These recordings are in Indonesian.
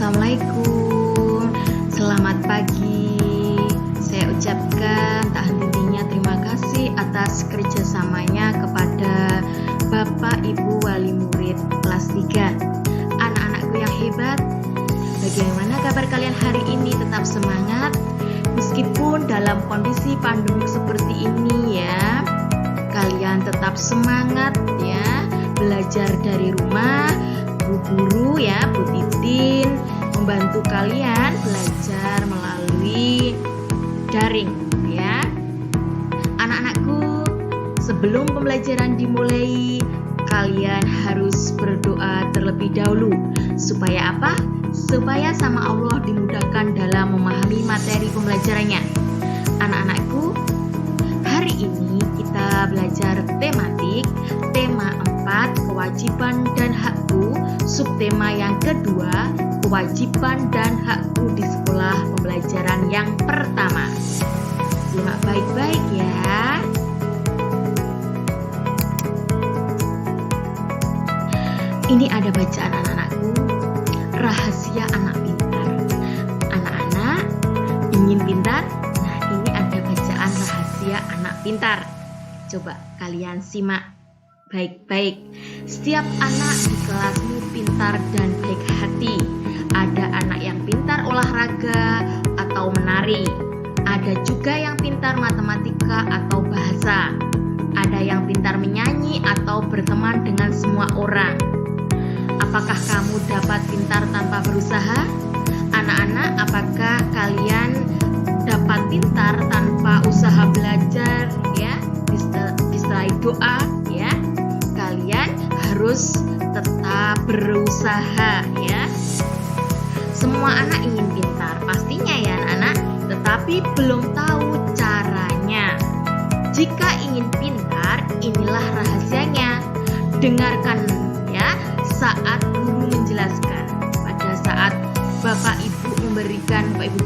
Assalamualaikum, selamat pagi. Saya ucapkan tak henti-hentinya terima kasih atas kerjasamanya kepada Bapak Ibu Wali Murid kelas 3. Anak-anakku yang hebat, bagaimana kabar kalian hari ini? Tetap semangat meskipun dalam kondisi pandemik seperti ini ya. Kalian tetap semangat ya, belajar dari rumah. Bu guru ya, Bu Titin membantu kalian belajar melalui daring ya. Anak-anakku, sebelum pembelajaran dimulai, kalian harus berdoa terlebih dahulu. Supaya apa? Supaya sama Allah dimudahkan dalam memahami materi pembelajarannya. Anak-anakku, hari ini kita belajar tematik, tema 4, kewajiban dan hakku. Subtema yang kedua, kewajiban dan hakku di sekolah pembelajaran yang pertama. Simak baik-baik ya. Ini ada bacaan anak-anakku, rahasia anak pintar. Anak-anak ingin pintar? Nah, ini ada bacaan rahasia anak pintar. Coba kalian simak baik-baik. Setiap anak di kelasmu pintar dan baik hati. Ada anak yang pintar olahraga atau menari. Ada juga yang pintar matematika atau bahasa. Ada yang pintar menyanyi atau berteman dengan semua orang. Apakah kamu dapat pintar tanpa berusaha? Anak-anak, apakah kalian dapat pintar tanpa usaha belajar ya? Disertai doa ya. Kalian harus tetap berusaha ya. Semua anak ingin pintar pastinya ya anak-anak, tetapi belum tahu caranya. Jika ingin pintar, inilah rahasianya. Dengarkan ya saat guru menjelaskan. Pada saat Bapak Ibu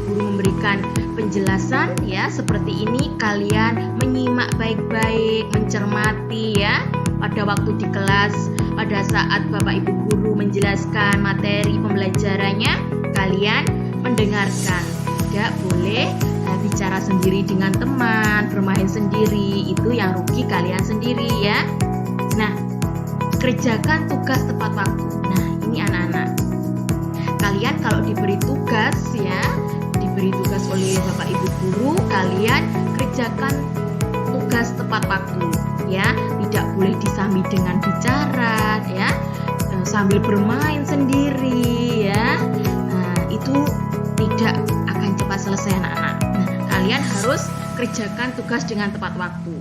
guru memberikan penjelasan ya seperti ini, kalian menyimak baik-baik, mencermati ya. Pada waktu di kelas, pada saat Bapak Ibu guru menjelaskan materi pembelajarannya, kalian mendengarkan. Tidak boleh bicara sendiri dengan teman, bermain sendiri, itu yang rugi kalian sendiri ya. Nah, kerjakan tugas tepat waktu. Nah, ini anak-anak. Kalian kalau diberi tugas ya, diberi tugas oleh Bapak Ibu guru, kalian kerjakan tugas tepat waktu ya. Tidak boleh disambi dengan bicara ya, sambil bermain sendiri ya. Nah, itu tidak akan cepat selesai anak-anak. Nah, kalian harus kerjakan tugas dengan tepat waktu.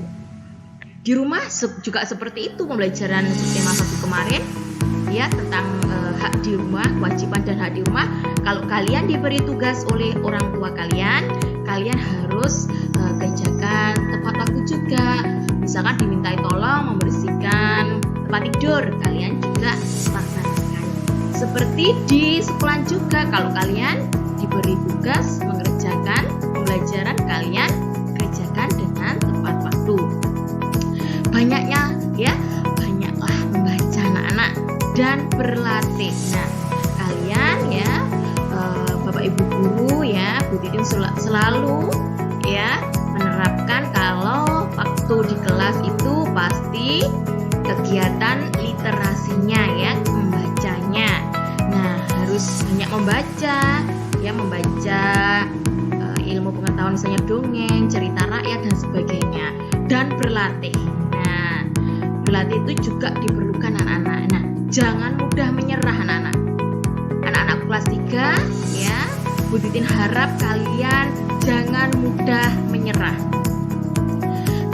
Di rumah juga seperti itu pembelajaran tema 1 kemarin ya, tentang hak di rumah, kewajiban dan hak di rumah. Kalau kalian diberi tugas oleh orang tua kalian, kalian harus kerjakan tepat waktu juga. Misalkan dimintai tolong membersihkan tempat tidur, kalian juga laksanakan. Seperti di sekolah juga, kalau kalian diberi tugas mengerjakan pembelajaran, kalian kerjakan dengan tepat waktu. Banyaklah membaca anak-anak dan berlatih. Nah, kalian ya, Bapak Ibu guru ya, Bu Titin selalu ya menerapkan kalau waktu di kelas itu pasti kegiatan literasinya ya, membacanya. Nah, harus banyak membaca ya, membaca ilmu pengetahuan misalnya dongeng, cerita rakyat dan sebagainya, dan berlatih. Nah, berlatih itu juga diperlukan anak-anak. Nah, jangan mudah menyerah anak-anak. Anak-anak kelas 3 ya, Bu Titin harap kalian jangan mudah menyerah.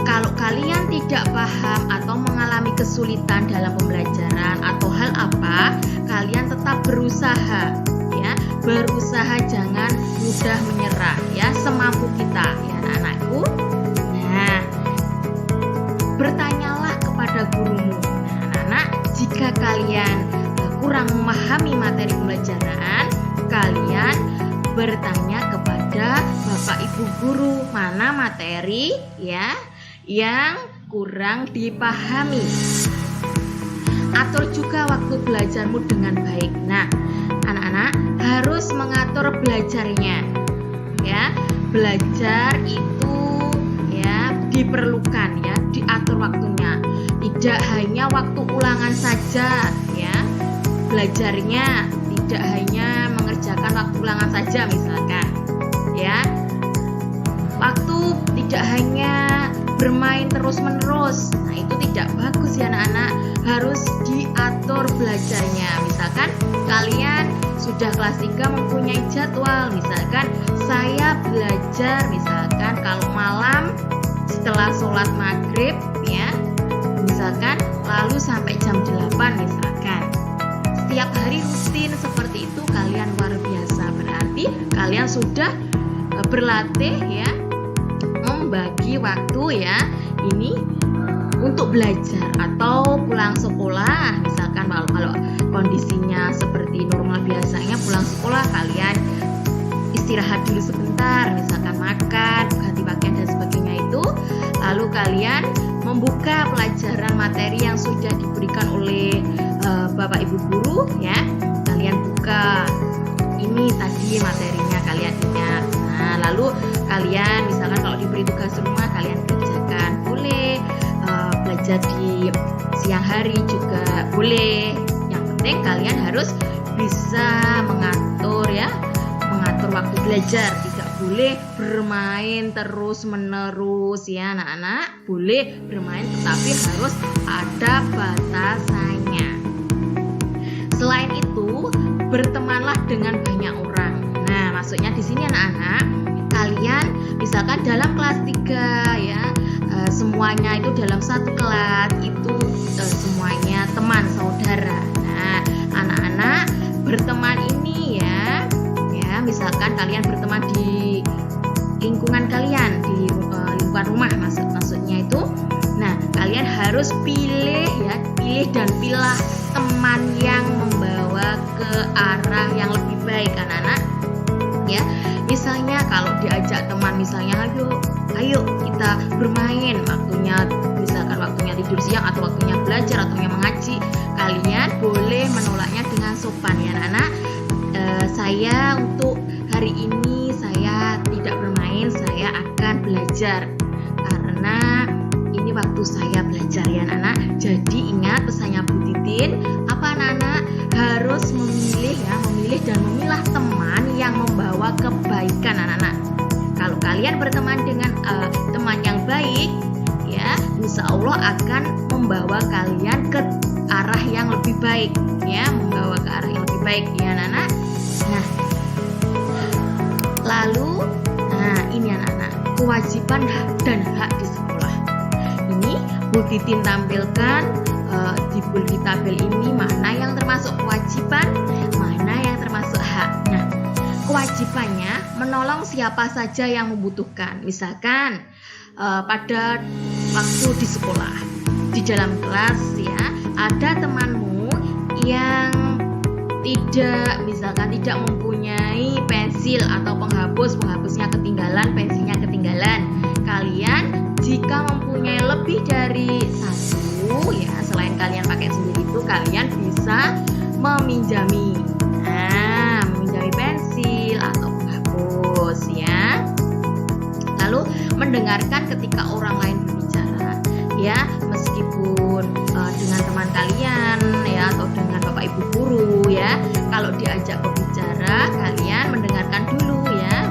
Kalau kalian tidak paham atau mengalami kesulitan dalam pembelajaran atau hal apa, kalian tetap berusaha ya. Berusaha, jangan mudah menyerah ya, semampu kita ya anak-anakku. Nah, bertanyalah kepada gurumu. Nah, anak-anak, jika kalian kurang memahami materi pembelajaran, kalian bertanya kepada Bapak Ibu guru mana materi ya yang kurang dipahami. Atur juga waktu belajarmu dengan baik. Nah, anak-anak harus mengatur belajarnya. Ya, belajar itu ya diperlukan ya, diatur waktunya. Tidak hanya waktu ulangan saja ya. Belajarnya tidak hanya mengerjakan waktu ulangan saja misalkan. Ya. Waktu tidak hanya bermain terus-menerus. Nah, itu tidak bagus ya anak-anak. Harus diatur belajarnya. Misalkan kalian sudah kelas 3 mempunyai jadwal. Misalkan saya belajar misalkan kalau malam setelah sholat maghrib ya. Misalkan lalu sampai jam 8 misalkan. Setiap hari rutin seperti itu kalian luar biasa. Berarti kalian sudah berlatih ya, membagi waktu ya ini untuk belajar atau pulang sekolah. Misalkan kalau kondisinya seperti normal biasanya pulang sekolah kalian istirahat dulu sebentar, misalkan makan, ganti pakaian dan sebagainya itu, lalu kalian membuka pelajaran materi yang sudah diberikan oleh Bapak Ibu guru ya. Kalian buka ini tadi materinya, kalian ingat. Nah, lalu kalian misalkan kalau diberi tugas rumah kalian kerjakan, boleh. Belajar di siang hari juga boleh. Yang penting kalian harus bisa mengatur ya, mengatur waktu belajar. Tidak boleh bermain terus menerus ya anak-anak. Boleh bermain tetapi harus ada batasannya. Selain itu, bertemanlah dengan banyak orang. Nah, maksudnya di sini anak-anak, kalian misalkan dalam kelas 3 ya, semuanya itu dalam satu kelas itu semuanya teman saudara. Nah, anak-anak berteman ini ya, misalkan kalian berteman di lingkungan kalian, di lingkungan rumah maksudnya itu. Nah, kalian harus pilih dan pilah teman yang membawa ke arah yang lebih baik anak-anak. Ya, misalnya kalau diajak teman misalnya ayo kita bermain, misalkan waktunya tidur siang atau waktunya belajar atau mengaji, kalian boleh menolaknya dengan sopan ya anak-anak. Saya untuk hari ini saya tidak bermain, saya akan belajar karena ini waktu saya belajar ya anak-anak. Jadi ingat pesannya Bu Titin, apa anak-anak harus memilih dan memilah teman yang membawa kebaikan anak-anak. Kalau kalian berteman dengan teman yang baik ya, insya Allah akan membawa kalian ke arah yang lebih baik ya, membawa ke arah yang lebih baik ya anak-anak. Nah, lalu ini anak-anak, kewajiban dan hak di sekolah. Ini Bu Titin tampilkan di buku tabel ini mana yang termasuk kewajiban, mana yang termasuk hak. Nah, kewajibannya menolong siapa saja yang membutuhkan. Misalkan pada waktu di sekolah, di dalam kelas ya, ada temanmu yang tidak mempunyai pensil atau penghapusnya ketinggalan, pensilnya ketinggalan. Kalian jika mempunyai lebih dari satu ya, selain kalian pakai sendiri itu, kalian bisa meminjami pensil atau penghapus ya. Lalu mendengarkan ketika orang lain berbicara ya, meskipun dengan teman kalian ya atau dengan Bapak Ibu guru ya. Kalau diajak berbicara, kalian mendengarkan dulu ya,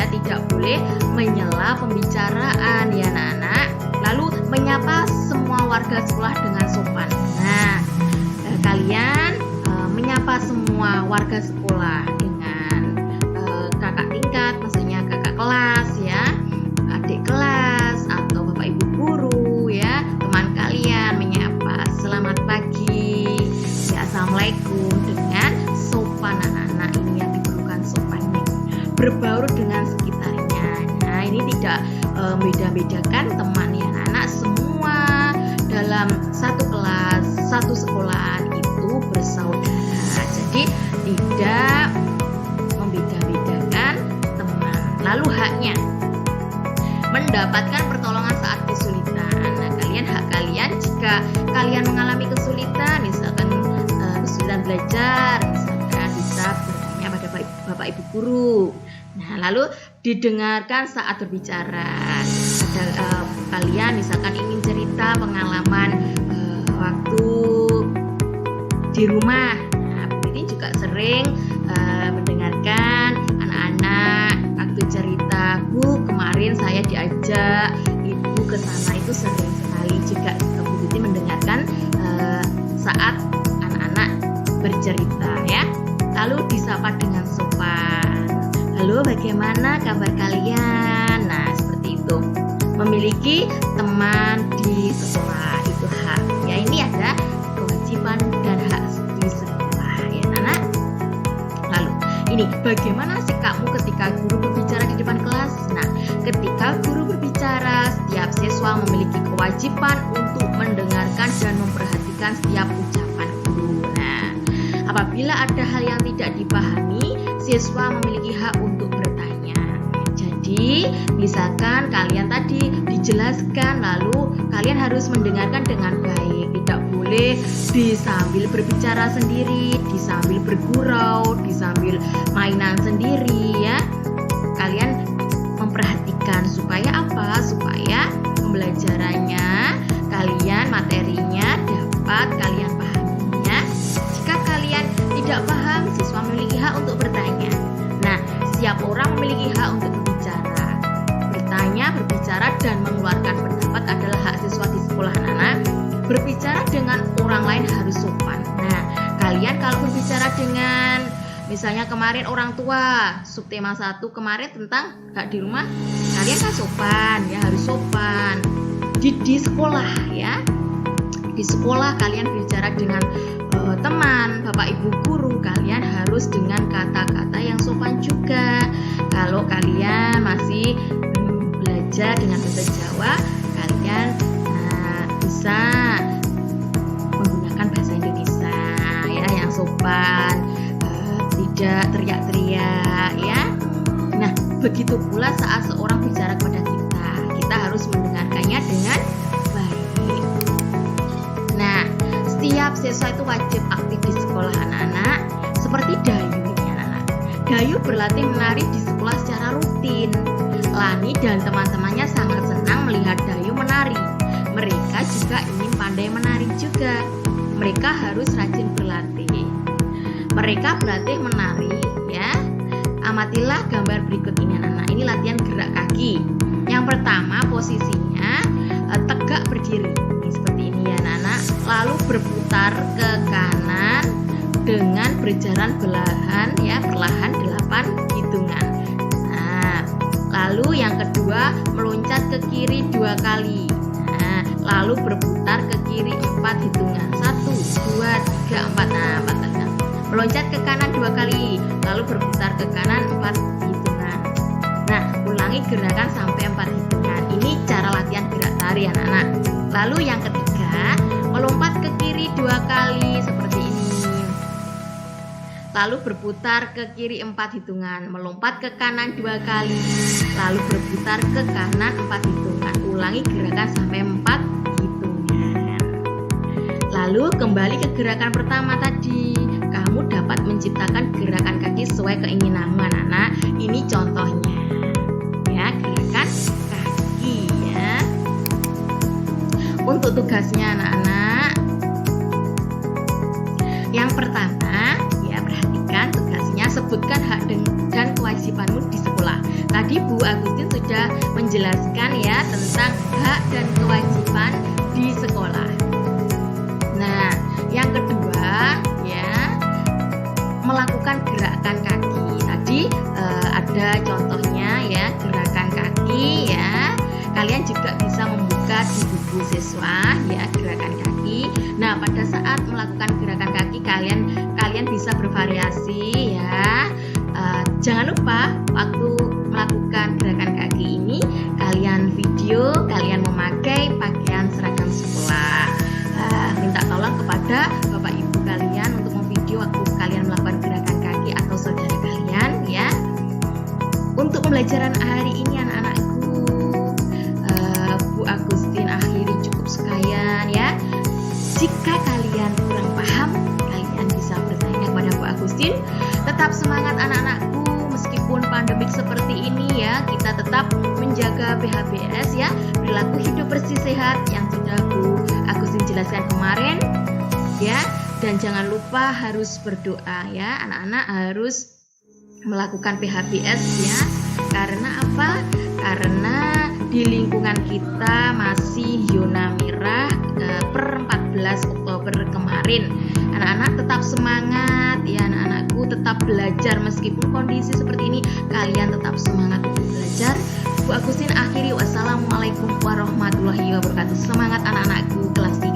tidak boleh menyela pembicaraan ya anak-anak. Lalu menyapa semua warga sekolah dengan sopan. Nah, kalian menyapa semua warga sekolah dengan kakak tingkat, maksudnya kakak kelas ya, adik kelas atau Bapak Ibu guru ya, teman kalian menyapa selamat pagi ya, assalamualaikum dengan sopan anak-anak. Ini yang diperlukan sopan, berbaur dengan sekitarnya. Nah, ini tidak beda-bedakan teman ya anak, semua dalam satu kelas, satu sekolahan itu bersaudara. Jadi tidak membeda-bedakan teman. Lalu haknya mendapatkan pertolongan saat kesulitan. Nah, hak kalian jika kalian mengalami kesulitan, misalkan kesulitan belajar, misalkan bisa Bapak Ibu guru. Nah, lalu didengarkan saat berbicara. Kalian misalkan ingin cerita pengalaman waktu di rumah. Nah, ini juga sering mendengarkan anak-anak waktu cerita, Bu, kemarin saya diajak Ibu ke sana, itu sering sekali juga Bu Titi mendengarkan saat anak-anak bercerita ya. Lalu disapa dengan sopan. Halo, bagaimana kabar kalian? Nah, seperti itu. Memiliki teman di sekolah itu hak. Ya, ini ada kewajiban dan hak di sekolah ya, anak. Lalu, ini bagaimana sikapmu ketika guru berbicara di depan kelas? Nah, ketika guru berbicara, setiap siswa memiliki kewajiban untuk mendengarkan dan memperhatikan setiap ucapan guru. Nah, apabila ada hal yang tidak dipahami, siswa memiliki hak untuk bertanya. Jadi, misalkan kalian tadi dijelaskan, lalu kalian harus mendengarkan dengan baik. Tidak boleh disambil berbicara sendiri, disambil bergurau, disambil mainan sendiri ya. Kalian memperhatikan supaya apa? Supaya pembelajarannya, kalian materinya dapat kalian pahaminya. Jika kalian tidak paham, siswa memiliki hak untuk bertanya. Nah, setiap orang memiliki hak untuk berbicara. Bertanya, berbicara, dan mengeluarkan pendapat adalah hak siswa di sekolah anak. Berbicara dengan orang lain harus sopan. Nah, kalian kalau berbicara dengan misalnya kemarin orang tua, subtema 1 kemarin tentang hak di rumah, kalian kan sopan ya, harus sopan. Di sekolah ya. Di sekolah kalian berbicara dengan teman, Bapak Ibu guru, kalian harus dengan kata-kata yang sopan juga. Kalau kalian masih belajar dengan bahasa Jawa, kalian bisa menggunakan bahasa Indonesia ya, yang sopan, tidak teriak-teriak ya. Nah, begitu pula saat seorang bicara kepada kita harus mendengarkannya dengan baik. Nah, setiap siswa itu wajib aktif di sekolah anak-anak, seperti Dayu ini anak-anak. Dayu berlatih menari di sekolah secara rutin. Lani dan teman-temannya sangat senang melihat Dayu menari. Mereka juga ingin pandai menari juga. Mereka harus rajin berlatih. Mereka berlatih menari ya. Amatilah gambar berikut ini anak-anak. Ini latihan gerak kaki. Yang pertama posisinya tegak berdiri. Seperti ini ya anak-anak. Lalu berputar ke kanan dengan berjalan perlahan ya, perlahan 8 hitungan. Nah, lalu yang kedua meloncat ke kiri 2 kali. Nah, lalu berputar ke kiri 4 hitungan. 1, 2, 3, 4. Nah, 4 kali. Meloncat ke kanan 2 kali, lalu berputar ke kanan 4 hitungan. Nah, ulangi gerakan sampai 4 hitungan. Ini cara latihan gerak tari anak-anak. Lalu yang ketiga, melompat ke kiri 2 kali seperti ini. Lalu berputar ke kiri 4 hitungan, melompat ke kanan 2 kali, lalu berputar ke kanan 4 hitungan. Ulangi gerakan sampai 4 hitungan. Lalu kembali ke gerakan pertama tadi. Kamu dapat menciptakan gerakan kaki sesuai keinginanmu anak-anak. Ini contohnya ya, gerakan kaki ya. Untuk tugasnya anak-anak, yang pertama ya, perhatikan tugasnya, sebutkan hak dan kewajibanmu di sekolah. Tadi Bu Agustin sudah menjelaskan ya tentang hak dan kewajiban di sekolah. Nah, yang kedua ya, melakukan gerakan kaki. Tadi ada contohnya ya, gerakan kaki ya. Kalian juga bisa membuka di buku siswa ya, gerakan kaki. Nah, pada saat melakukan gerakan kaki kalian bisa bervariasi ya. Jangan lupa waktu melakukan gerakan kaki ini kalian video, kalian memakai pakaian seragam sekolah. Minta tolong kepada Bapak Ibu kalian untuk memvideo waktu kalian melakukan gerakan kaki atau saudara kalian ya. Untuk pembelajaran hari ini anak-anakku, Bu Agustin akhiri cukup sekian ya. Jika kalian kurang paham, kalian bisa bertanya kepada Bu Agustin. Tetap semangat anak-anakku. sudah Bu Agustin jelaskan kemarin ya. Dan jangan lupa harus berdoa ya, anak-anak harus melakukan PHBS ya. Karena apa? Karena di lingkungan kita masih zona merah per 14 Oktober kemarin. Anak-anak tetap semangat ya, anak-anakku tetap belajar meskipun kondisi seperti ini, kalian tetap semangat untuk belajar. Bu Agustin akhiri, wassalamualaikum warahmatullahi wabarakatuh. Semangat anak-anakku kelas 3.